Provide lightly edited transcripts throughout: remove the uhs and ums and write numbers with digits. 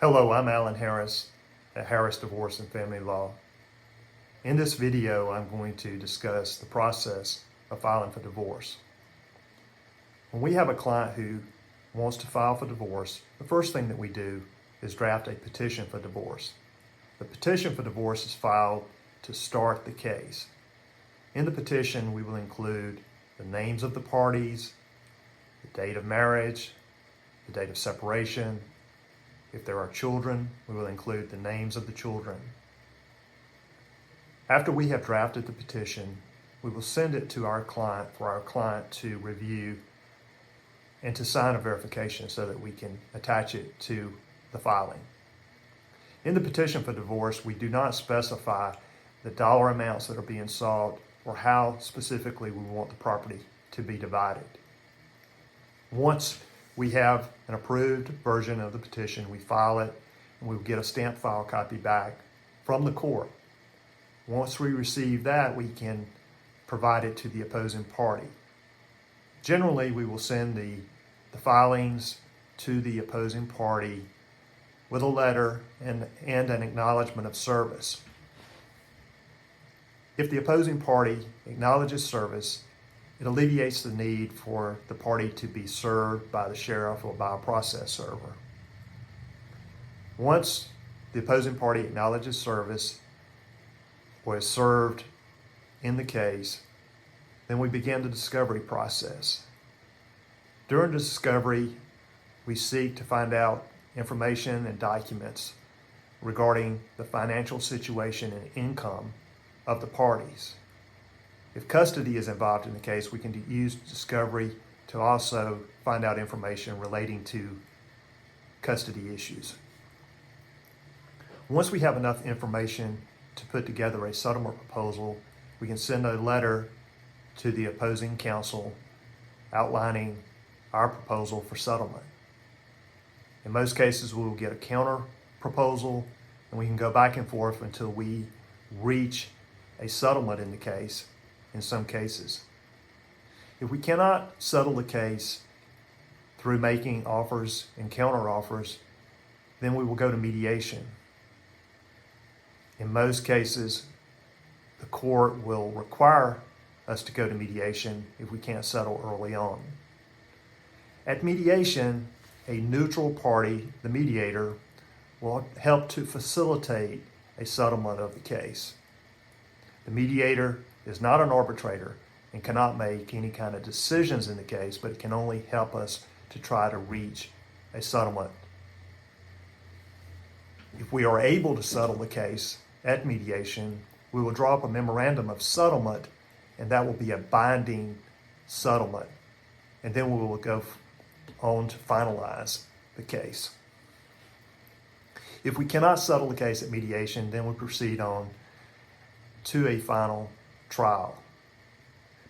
Hello, I'm Alan Harris at Harris Divorce and Family Law. In this video, I'm going to discuss the process of filing for divorce. When we have a client who wants to file for divorce, the first thing that we do is draft a petition for divorce. The petition for divorce is filed to start the case. In the petition, we will include the names of the parties, the date of marriage, the date of separation. If there are children, we will include the names of the children. After we have drafted the petition, we will send it to our client for our client to review and to sign a verification so that we can attach it to the filing. In the petition for divorce, we do not specify the dollar amounts that are being sought or how specifically we want the property to be divided. Once we have an approved version of the petition, we file it, and we will get a stamped file copy back from the court. Once we receive that, we can provide it to the opposing party. Generally, we will send the filings to the opposing party with a letter and an acknowledgement of service. If the opposing party acknowledges service, it alleviates the need for the party to be served by the sheriff or by a process server. Once the opposing party acknowledges service or is served in the case, then we begin the discovery process. During the discovery, we seek to find out information and documents regarding the financial situation and income of the parties. If custody is involved in the case, we can use discovery to also find out information relating to custody issues. Once we have enough information to put together a settlement proposal, we can send a letter to the opposing counsel outlining our proposal for settlement. In most cases, we will get a counter proposal, and we can go back and forth until we reach a settlement in the case. In some cases, if we cannot settle the case through making offers and counter offers, then we will go to mediation. In most cases, the court will require us to go to mediation if we can't settle early on. At mediation, a neutral party, the mediator, will help to facilitate a settlement of the case. The mediator is not an arbitrator and cannot make any kind of decisions in the case, but it can only help us to try to reach a settlement. If we are able to settle the case at mediation, we will draw up a memorandum of settlement, and that will be a binding settlement. And then we will go on to finalize the case. If we cannot settle the case at mediation, then we proceed on to a final trial.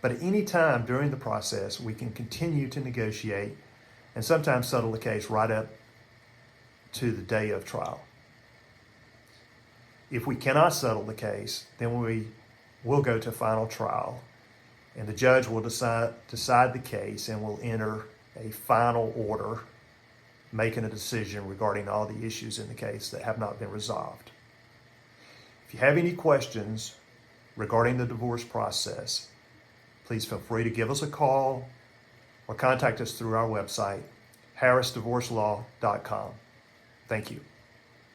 But at any time during the process, we can continue to negotiate and sometimes settle the case right up to the day of trial. If we cannot settle the case, then we will go to final trial, and the judge will decide the case and will enter a final order making a decision regarding all the issues in the case that have not been resolved. If you have any questions regarding the divorce process, please feel free to give us a call or contact us through our website, harrisdivorcelaw.com. Thank you.